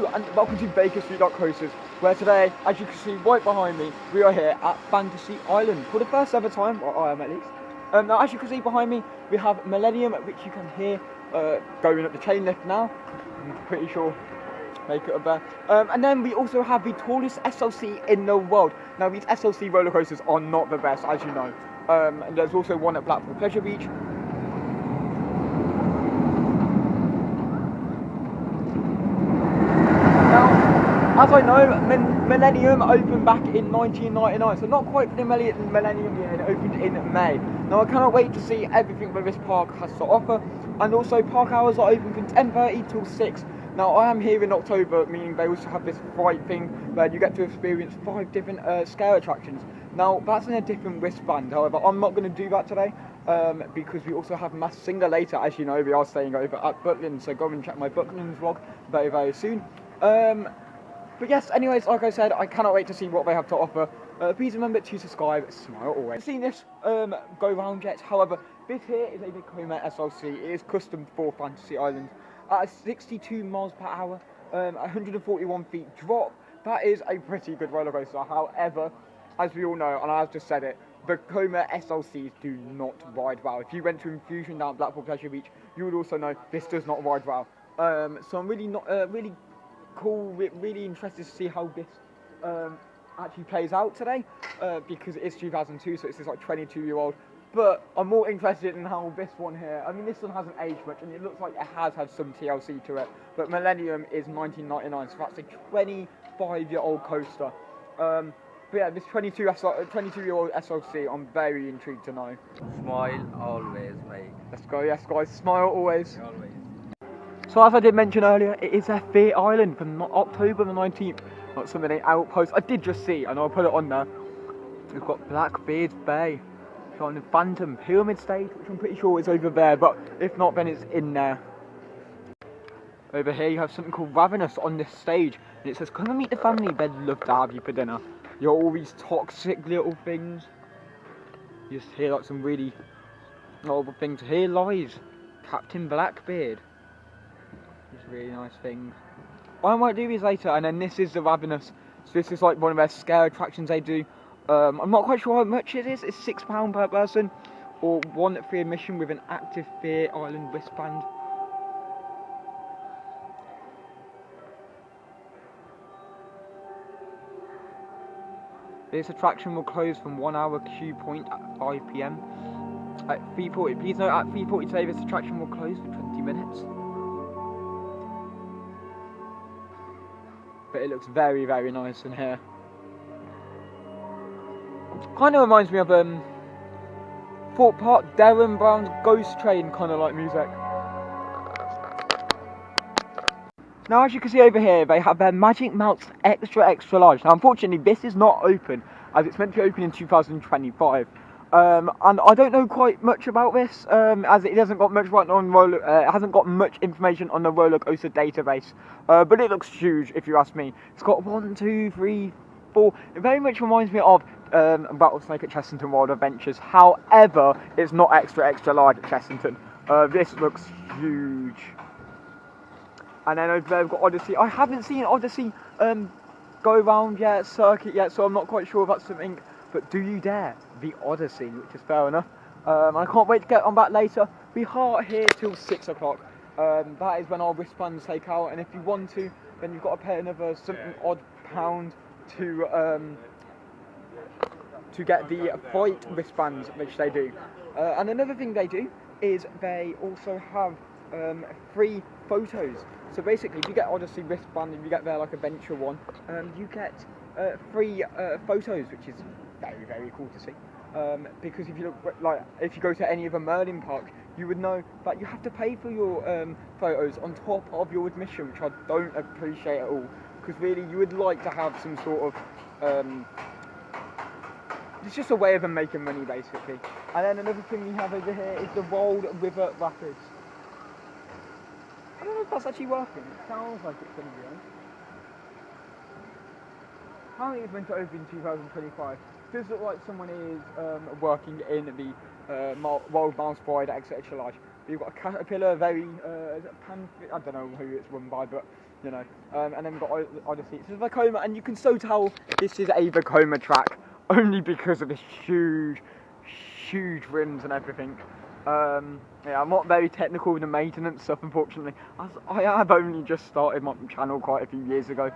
Hello and welcome to Bakerstreet.coasters, where today, as you can see right behind me, we are here at Fantasy Island for the first ever time, or I am at least. Now as you can see behind me, we have Millennium, which you can hear going up the chain lift now. I'm pretty sure make it up there. And then we also have the tallest SLC in the world. Now these SLC roller coasters are not the best, as you know. And there's also one at Blackpool Pleasure Beach. As I know, Millennium opened back in 1999, so not quite the Millennium year, it opened in May. Now I cannot wait to see everything that this park has to offer, and also park hours are open from 10:30 till 6. Now I am here in October, meaning they also have this fright thing where you get to experience 5 different scare attractions. Now that's in a different wristband, however I'm not going to do that today, because we also have Masked Singer later. As you know, we are staying over at Butlin, so go and check my Butlin vlog very, very soon. But yes, anyways, like I said, I cannot wait to see what they have to offer. Please remember to subscribe, smile always. I've seen this go round yet, however, this here is a Vekoma SLC. It is custom for Fantasy Island. At 62 miles per hour, 141 feet drop. That is a pretty good roller coaster. However, as we all know, and I've just said it, Vekoma SLCs do not ride well. If you went to Infusion down Blackpool Pleasure Beach, you would also know this does not ride well. So I'm really not really interested to see how this actually plays out today, because it is 2002, so it's this like 22-year-old. But I'm more interested in how this one here, I mean this one hasn't aged much and it looks like it has had some TLC to it, but Millennium is 1999, so that's a 25-year-old coaster. But yeah, this 22-year-old SLC, I'm very intrigued to know. Smile always, mate. Let's go, yes guys, smile always. Always. So as I did mention earlier, it is Fair Island from October the 19th. Not some of the outposts. I did just see, and I'll put it on there. We've got Blackbeard's Bay, on the Phantom Pyramid Stage, which I'm pretty sure is over there, but if not, then it's in there. Over here you have something called Ravenous on this stage, and it says, "Come and meet the family, they'd love to have you for dinner." You're all these toxic little things. You just hear like some really horrible things. Here lies Captain Blackbeard. These really nice things. I might do these later, and then this is the Ravenous. So this is like one of their scare attractions they do. I'm not quite sure how much it is. It's £6 per person, or 1 free admission with an active Fair Island wristband. This attraction will close from 1 hour queue point at 5 PM. At 3:40, please note at 3:40 today this attraction will close for 20 minutes. But it looks very, very nice in here. Kind of reminds me of Thorpe Park, Darren Brown's Ghost Train kind of like music. Now as you can see over here, they have their Magic Mouse Extra Large. Now unfortunately this is not open, as it's meant to be open in 2025. And I don't know quite much about this, as it hasn't got much it hasn't got much information on the roller coaster database. But it looks huge, if you ask me. It's got 1, 2, 3, 4. It very much reminds me of Rattlesnake at Chessington Wild Adventures. However, it's not extra large at Chessington. This looks huge. And then over there we've got Odyssey. I haven't seen Odyssey go around yet, circuit yet, so I'm not quite sure if that's something. But do you dare? The Odyssey, which is fair enough. I can't wait to get on that later. We are here till 6 o'clock. That is when our wristbands take out, and if you want to, then you've got to pay another something odd £1 to get the Fight wristbands, which they do. And another thing they do is they also have free photos. So basically, if you get Odyssey wristband and you get their like adventure one, you get free photos, which is very, very cool to see. Because if you look, like, if you go to any of the Merlin park, you would know that you have to pay for your photos on top of your admission, which I don't appreciate at all. Because really, you would like to have some sort of it's just a way of them making money, basically. And then another thing we have over here is the Rolled River Rapids. I don't know if that's actually working. It sounds like it's going to be on. Apparently it's meant to open in 2025. Does look like someone is working in the Wild Mouse Bride Extra Large. You've got a Caterpillar, I don't know who it's run by, but you know. And then we've got other seats. This is Vekoma, and you can so tell this is a Vekoma track only because of the huge rims and everything. Yeah, I'm not very technical with the maintenance stuff, unfortunately, as I have only just started my channel quite a few years ago.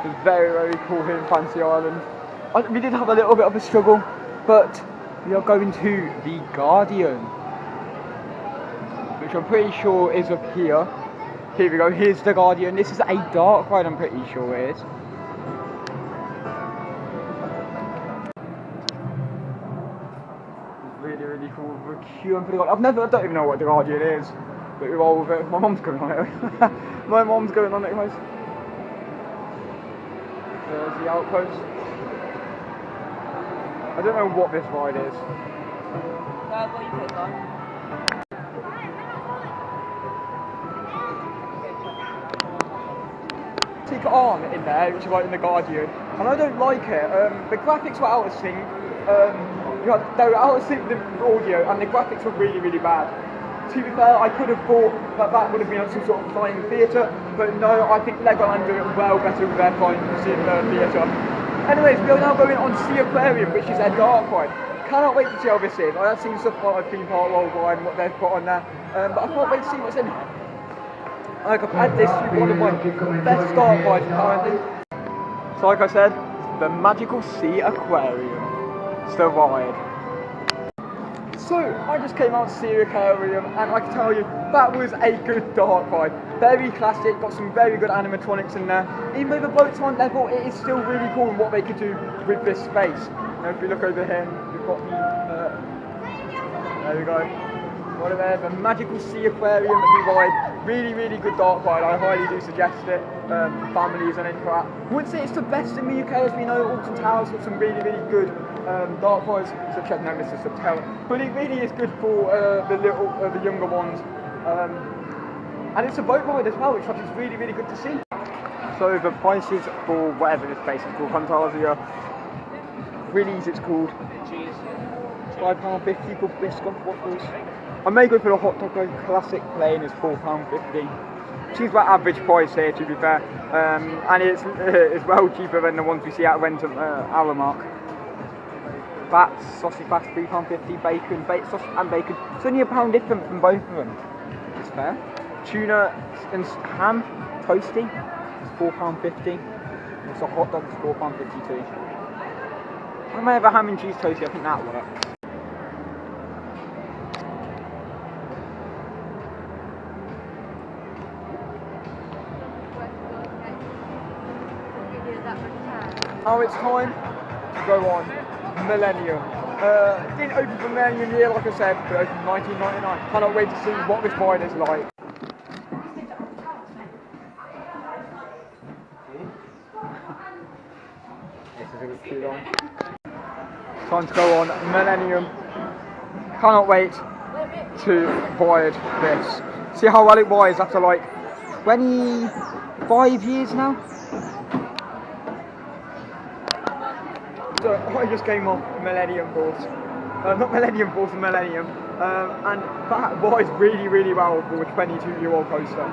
It's very cool here in Fancy Island. We did have a little bit of a struggle, but we are going to the Guardian, which I'm pretty sure is up here. Here we go, here's the Guardian. This is a dark ride, I'm pretty sure it is. It's really cool. We're queuing for the Guardian. I don't even know what the Guardian is, but we're all with it. My mum's going on it. My mum's going on it, guys. There's the outpost. I don't know what this ride is. What you put on? Ticket arm in there, which is right in the Guardian, and I don't like it. The graphics were out of sync. They were out of sync with the audio, and the graphics were really bad. To be fair, I could have thought that would have been some sort of flying theatre, but no, I think Legoland do it well better with their flying theatre. Anyways, we are now going on Sea Aquarium, which is their dark ride. Cannot wait to see how this is. I have seen stuff like Theme Park Worldwide and what they've got on there, but I can't wait to see what's in it. I compared this to one of my best dark rides currently. So like I said, the Magical Sea Aquarium. It's the ride. So, I just came out to Sea Aquarium, and I can tell you, that was a good dark ride. Very classic, got some very good animatronics in there. Even though the boats aren't level, it is still really cool in what they could do with this space. Now, if we look over here, we've got the, there we go. Right there, the Magical Sea Aquarium ride. Really good dark ride. I highly do suggest it for families and anything like that. I wouldn't say it's the best in the UK, as we know. Alton Towers got some really good dark rides, such as Nemesis of Terror. But it really is good for the younger ones. And it's a boat ride as well, which I think is really good to see. So the prices for whatever this place is called, Fantasia, really easy it's called. £5.50 for biscuit waffles. I may go for the hot dog classic plain is £4.50. Which is about average price here, to be fair. And it's well cheaper than the ones we see at Rentham hour mark. Bats, sausage bats, £3.50, bacon, sausage and bacon. It's only £1 different from both of them. It's fair. Tuna and ham, toasty, it's £4.50. Also hot dogs, £4.50 too. I may have a ham and cheese toasty, I think that works. Now it's time to go on Millennium. Didn't open for Millennium year, like I said, but opened in 1999. Cannot wait to see what this ride is like. This is a bit too long. Time to go on Millennium. Cannot wait to ride this. See how well it rides after like 25 years now. So I just came off Millennium Force. Not Millennium Force, Millennium. And that rides really well for a 22-year-old coaster.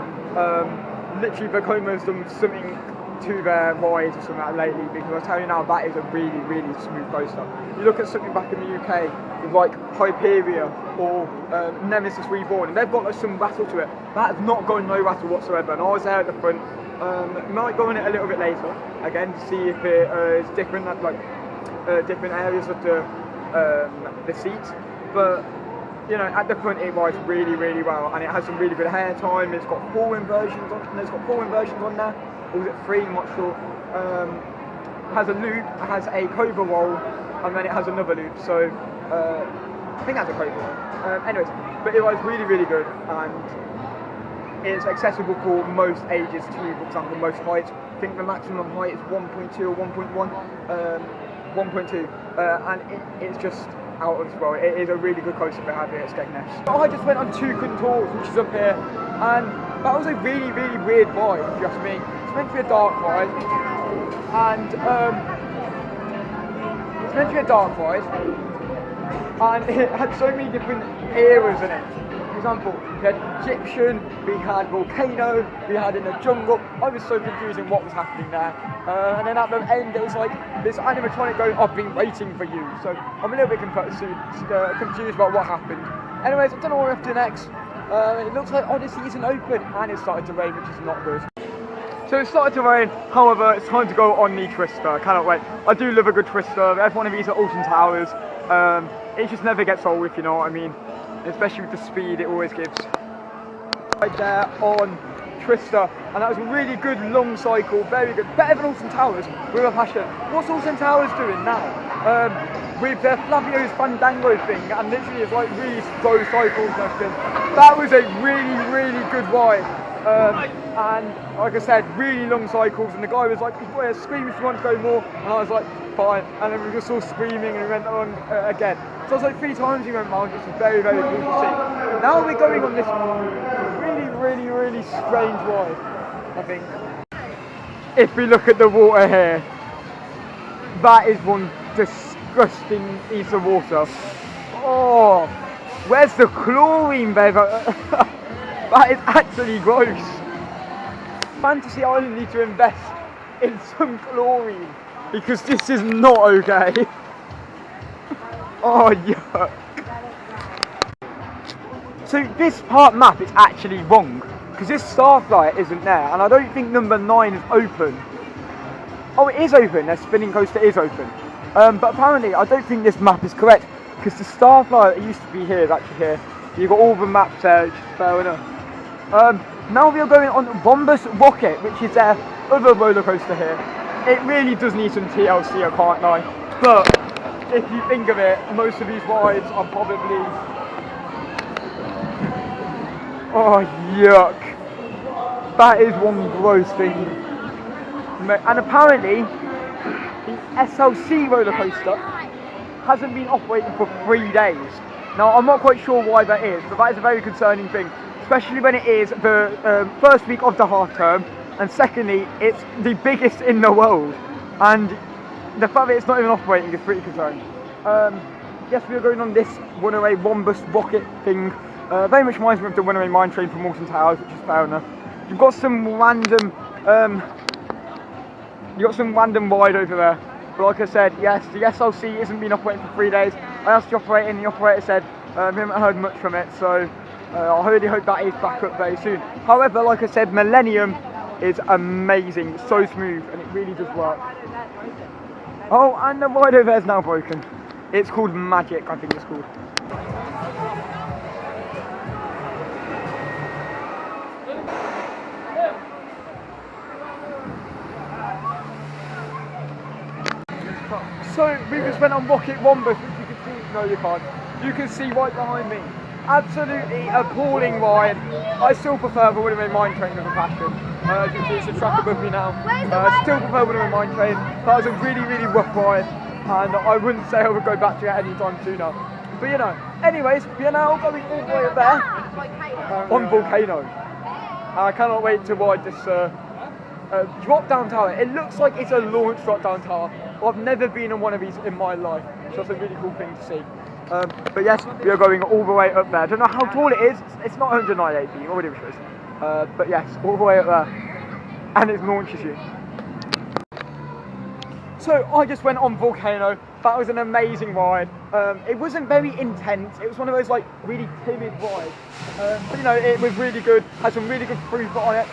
Literally, Vekoma's done something to their rides or something like that lately, because I tell you now, that is a really smooth coaster. You look at something back in the UK with like Hyperia or Nemesis Reborn, and they've got like some rattle to it. That has not got no rattle whatsoever, and I was there at the front. Might go on it a little bit later, again, to see if it is different, like different areas of the seat, but you know, at the front it rides really well, and it has some really good hair time. It's got 4 inversions on, and there's got 4 inversions on there, or is it 3, I'm not sure. It has a loop, it has a cobra roll, and then it has another loop, so I think that's a cobra roll. Anyways, but it rides really good, and it's accessible for most ages too. For example, most heights, I think the maximum height is 1.2 or 1.1. 1.2, and it's just out of this world. It is a really good coaster to have here at Skegness. I just went on 2 contours, which is up here, and that was a really, really weird ride, if you ask me. It's meant to be a dark ride, and it's meant to be a dark ride, and it had so many different eras in it. For example, we had Egyptian, we had volcano, we had in the jungle. I was so confused in what was happening there. And then at the end, it was like this animatronic going, "I've been waiting for you." So I'm a little bit confused about what happened. Anyways, I don't know what we're up to next. It looks like Odyssey isn't open, and it started to rain, which is not good. So it started to rain, however, it's time to go on the Twister. I cannot wait. I do love a good Twister. Every one of these at Alton Towers. It just never gets old, if you know what I mean. Especially with the speed it always gives. Right there on Twister, and that was a really good long cycle, very good. Better than Alton Towers, with a passion. What's Alton Towers doing now? With their Flavio's Fandango thing, and literally it's like really slow cycles and everything. That was a really, really good ride. And like I said, really long cycles, and the guy was like, "Scream if you want to go more," and I was like, "Fine," and then we just all screaming and we went on again. So it was like 3 times we went round, which was very, very cool to see. Now we're going on this really, really, really strange ride, I think. If we look at the water here, that is one disgusting piece of water. Oh, where's the chlorine, babe? That is actually gross. Fantasy Island need to invest in some chlorine, because this is not okay. Oh, yuck. So this part map is actually wrong, because this Starflyer isn't there, and I don't think number 9 is open. Oh, it is open, their spinning coaster is open. But apparently I don't think this map is correct, because the Starflyer that used to be here is actually here. You've got all the maps there, which is fair enough. Now we are going on Bombus Rocket, which is their other roller coaster here. It really does need some TLC, I can't lie. But if you think of it, most of these rides are probably... Oh, yuck. That is one gross thing. And apparently, the SLC roller coaster hasn't been operating for 3 days. Now, I'm not quite sure why that is, but that is a very concerning thing. Especially when it is the first week of the half term, and secondly, it's the biggest in the world. And the fact that it's not even operating is pretty concerning. Yes, we are going on this runaway Wombus rocket thing. Very much reminds me of the runaway mine train from Alton Towers, which is fair enough. You've got some random, ride over there. But like I said, yes, the SLC isn't been operating for 3 days. I asked the operator, and the operator said we haven't heard much from it. So I really hope that is back up very soon. However, like I said, Millennium is amazing, so smooth, and it really does work. Oh, and the ride over there is now broken. It's called Magic, I think it's called. So we just went on Rocket Wombus, which you can see. No, you can't. You can see right behind me. Absolutely appalling ride. I still prefer the Runaway Mine Train with a passion. As you can see, it's a track above me now. Still prefer Runaway Mine Train. That was a really, really rough ride, and I wouldn't say I would go back to it anytime sooner. But you know, anyways, we are now going all the way up there on Volcano. I cannot wait to ride this drop down tower. It looks like it's a launch drop down tower. I've never been on one of these in my life, so that's a really cool thing to see. But yes, we are going all the way up there. I don't know how tall it is. It's not 198 feet, already was. But yes, all the way up there, and it launches you. So I just went on Volcano. That was an amazing ride. It wasn't very intense. It was one of those like really timid rides. But you know, it was really good. Had some really good throughput on it.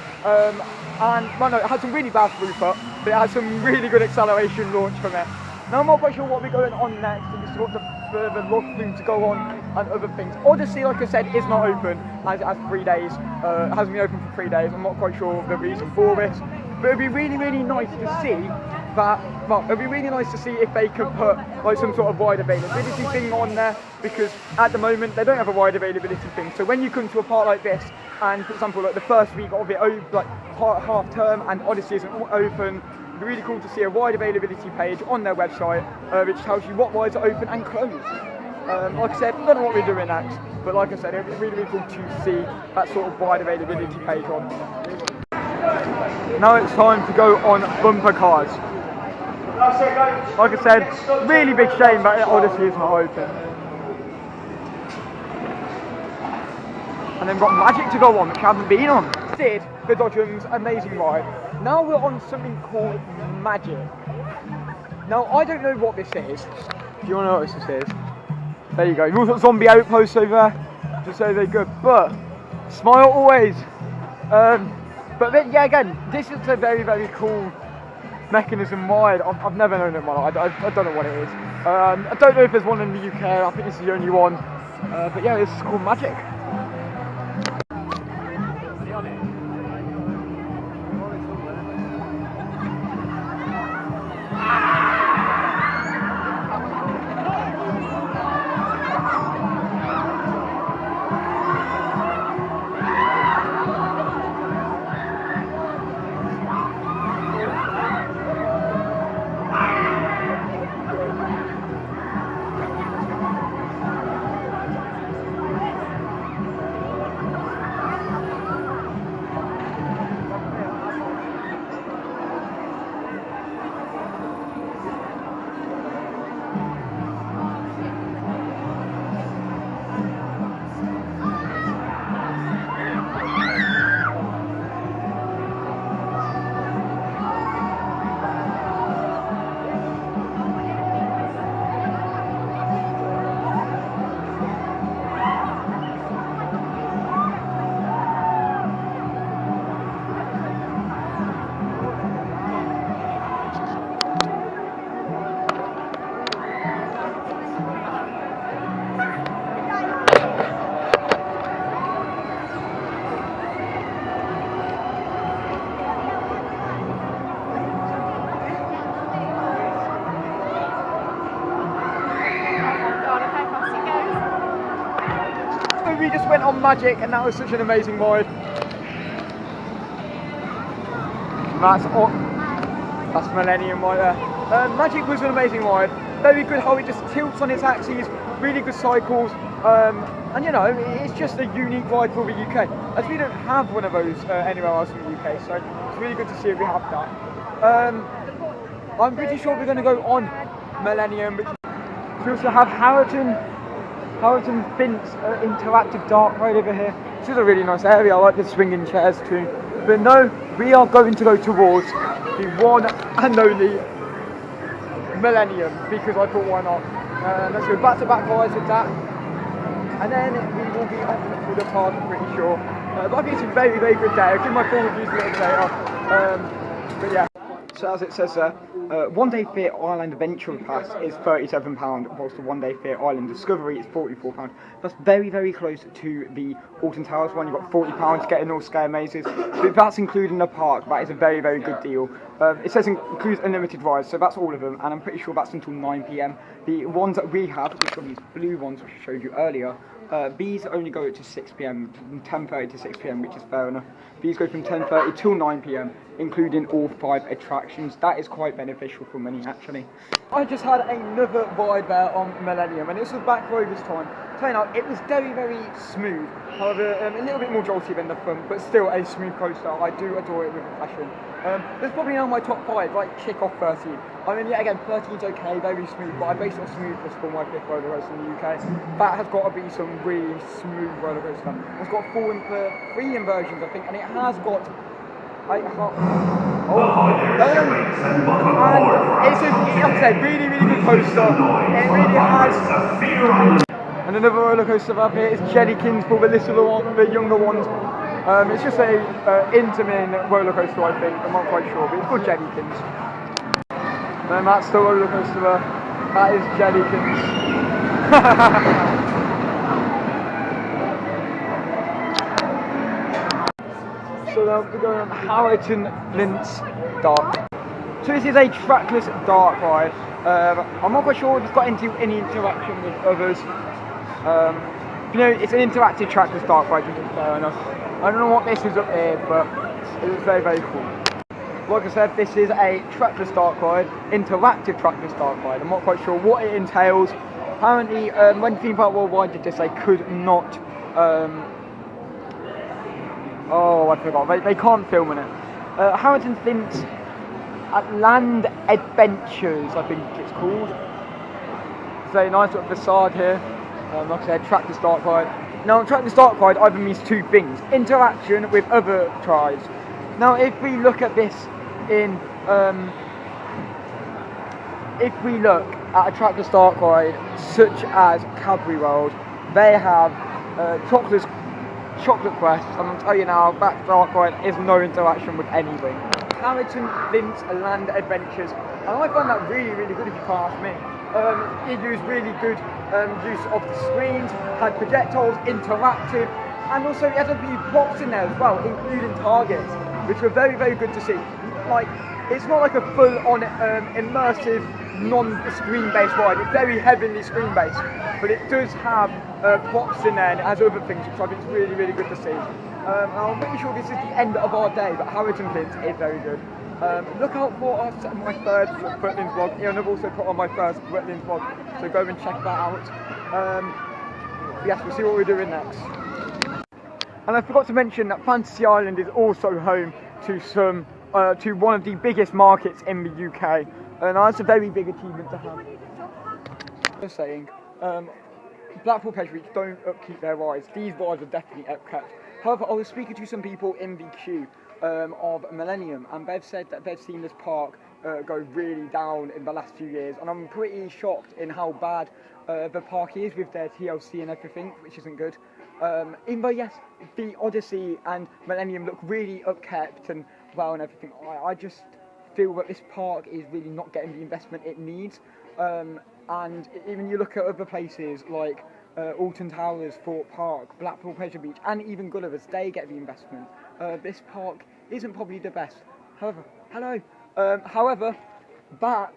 And well, no, it had some really bad throughput, but it had some really good acceleration launch from it. Now I'm not quite sure what we're going on next. We just got the lot room to go on and other things. Odyssey, like I said, is not open as it has 3 days. It hasn't been open for 3 days. I'm not quite sure the reason for this, but it'd be really, really nice to see that. Well, it'd be really nice to see if they could put like some sort of wide availability thing on there, because at the moment they don't have a wide availability thing. So when you come to a park like this, and for example, like the first week of it, like half term, and Odyssey isn't open, it'd be really cool to see a ride availability page on their website, which tells you what rides are open and closed. Like I said, I don't know what we're doing next, but like I said, it'd be really, really cool to see that sort of ride availability page on. Now it's time to go on bumper cars. Like I said, really big shame that it honestly is not open. And then we've got Magic to go on, which I haven't been on. Did the Dodgems amazing ride. Now we're on something called Magic. Now I don't know what this is. Do you want to know what this is? There you go. You've also got zombie outposts over there, just so they're good. But smile always. But then, yeah, again, this is a very, very cool mechanism ride. I've never known it in my life. I don't know what it is. I don't know if there's one in the UK. I think this is the only one. But yeah, this is called Magic. We just went on Magic and that was such an amazing ride. That's Millennium right there. Magic was an amazing ride. Very good how it just tilts on its axes, really good cycles, and you know, it's just a unique ride for the UK, as we don't have one of those anywhere else in the UK, so it's really good to see if we have that. I'm pretty sure we're going to go on Millennium. We also have Harrington Fint's interactive dark ride over here. This is a really nice area. I like the swinging chairs too. But no, we are going to go towards the one and only Millennium, because I thought, why not? Let's go back-to-back rides with that, and then we will be off for the park, I'm pretty sure. But I think it's a very, very good day. I'll give my full reviews a little later. But yeah. So as it says there, One Day Fair Island Adventure Pass is £37, whilst the One Day Fair Island Discovery is £44. That's very, very close to the Alton Towers one. You've got £40 to get in all scare mazes. But if that's including the park, that is a very, very good deal. It says includes unlimited rides, so that's all of them, and I'm pretty sure that's until 9 PM. The ones that we have, which are these blue ones which I showed you earlier, these only go to 6 PM, from 10:30 to 6 PM, which is fair enough. These go from 10:30 till 9 PM, including all 5 attractions. That is quite beneficial for many, actually. I just had another ride there on Millennium, and this was back row this time. Turning out, it was very, very smooth. However, a little bit more jolty than the front, but still a smooth coaster. I do adore it with a passion. There's probably now my top 5, like kick off 13. I mean, yeah, again, 13's okay, very smooth, but I base it on smoothness for my 5th roller coaster in the UK. That has got to be some really smooth roller coaster. It's got 3 inversions, I think, and it has got. And it's a, like I said, really, really good coaster. It really has. And another roller coaster up here is Jellykins for the the younger ones. It's just a Intamin roller coaster, I think. I'm not quite sure, but it's called Jellykins. Then that's the roller coaster there. That is Jellykins. So now we're going on Harrington Flint's Dark. So this is a trackless dark ride. I'm not quite sure if it's got into any interaction with others. You know, it's an interactive trackless dark ride, which is fair enough. I don't know what this is up here, but it was very, very cool. like I said, this is a trackless dark ride, interactive trackless dark ride. I'm not quite sure what it entails. Apparently, when Theme Park Worldwide did this, they could not. Oh, I forgot. They can't film in it. Harrington Flint's Land Adventures, I think it's called. It's a nice little facade here. Like I said, trackless dark ride. Now, trackless dark ride either means two things: interaction with other tribes. Now, if we look at this in, if we look at a trackless dark ride such as Cadbury World, they have chocolate Quest, and I'll tell you now, that dark ride is no interaction with anything. Harrington Flint's Land Adventures, and I find that really, really good if you can't ask me. It used really good use of the screens, had projectiles, interactive, and also it had a few props in there as well, including targets, which were very, very good to see. Like, it's not like a full-on immersive, non-screen-based ride. It's very heavily screen-based, but it does have props in there, and it has other things, which I think is really, really good to see. I'm pretty sure this is the end of our day, but Harrington Flint is very good. Look out for us at my third Britlands vlog, and I've also put on my first Britlands vlog, so go and check that out. Yes, we'll see what we're doing next. And I forgot to mention that Fantasy Island is also home to to one of the biggest markets in the UK, and that's a very big achievement to have. Just saying, Blackpool Pleasure Beach don't upkeep their rides. These rides are definitely upkept. However, I was speaking to some people in the queue of Millennium, and they've said that they've seen this park go really down in the last few years, and I'm pretty shocked in how bad the park is with their TLC and everything, which isn't good. Even though, yes, the Odyssey and Millennium look really upkept and well and everything, I just feel that this park is really not getting the investment it needs. And even you look at other places like Alton Towers, Thorpe Park, Blackpool Pleasure Beach, and even Gulliver's, they get the investment. This park isn't probably the best. However, however, that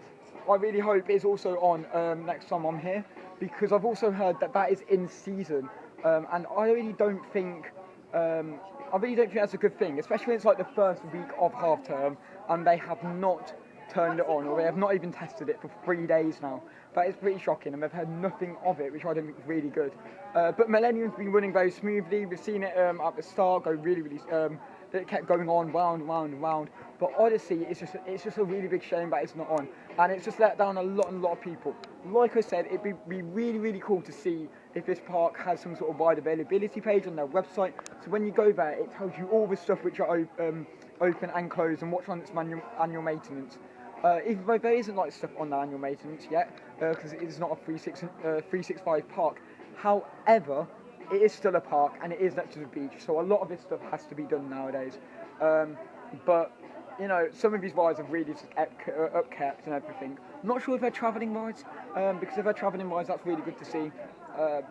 I really hope is also on next time I'm here, because I've also heard that that is in season, and I really don't think that's a good thing, especially when it's like the first week of half term and they have not turned it on, or they have not even tested it for 3 days now. That is pretty shocking, and they've had nothing of it, which I don't think is really good. But Millennium's been running very smoothly. We've seen it at the start go really, really. It kept going on round. But Odyssey, it's just a really big shame that it's not on, and it's just let down a lot of people. Like I said, it'd be really, really cool to see if this park has some sort of ride availability page on their website. So when you go there, it tells you all the stuff which are open and closed, and what's on its annual maintenance. Even though there isn't like stuff on the annual maintenance yet, because it is not a 365 park. However, it is still a park, and it is next to the beach, so a lot of this stuff has to be done nowadays. But you know, some of these rides are really just upkept and everything. I'm not sure if they're travelling rides, because if they're travelling rides, that's really good to see.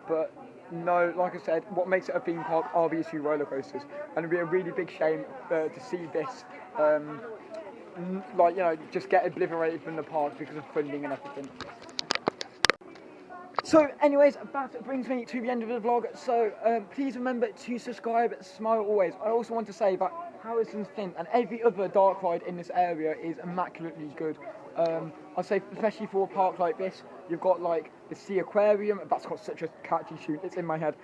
But no, like I said, what makes it a theme park are these two roller coasters, and it'd be a really big shame to see this. Like, you know, just get obliterated from the park because of funding and everything. So anyways, that brings me to the end of the vlog, so please remember to subscribe, smile always. I also want to say that Harrison Flint and every other dark ride in this area is immaculately good. I'd say especially for a park like this, you've got like the Sea Aquarium, that's got such a catchy tune, it's in my head.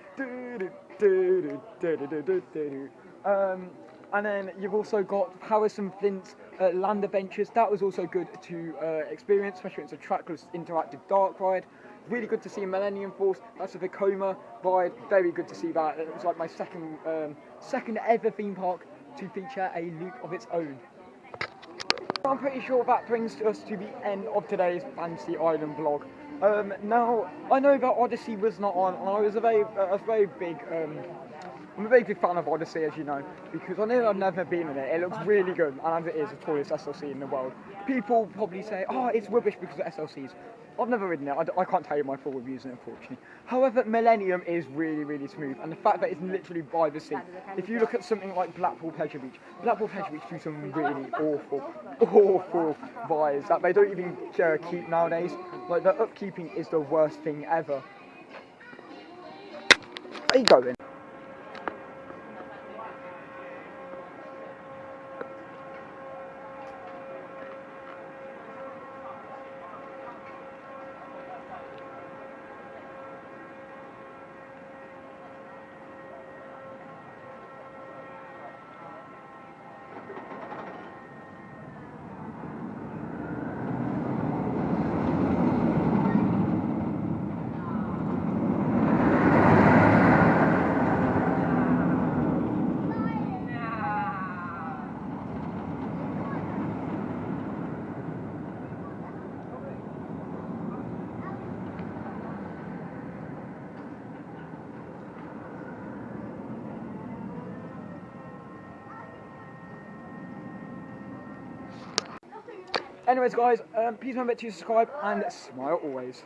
And then you've also got Harrison Flint's Land Adventures. That was also good to experience, especially when it's a trackless interactive dark ride. Really good to see Millennium Force. That's a Vekoma ride. Very good to see that. It was like my second ever theme park to feature a loop of its own. I'm pretty sure that brings us to the end of today's Fantasy Island vlog. Now, I know that Odyssey was not on, and I was a very big fan of Odyssey, as you know, because I know I've never been in it. It looks really good, and as it is the tallest SLC in the world. People probably say, oh, it's rubbish because of SLCs. I've never ridden it, I can't tell you my full reviews, unfortunately. However, Millennium is really, really smooth, and the fact that it's literally by the sea. If you look at something like Blackpool Pleasure Beach do some really awful rides that they don't even keep nowadays. Like, the upkeeping is the worst thing ever. Where are you going? Anyways, guys, please remember to subscribe and smile always.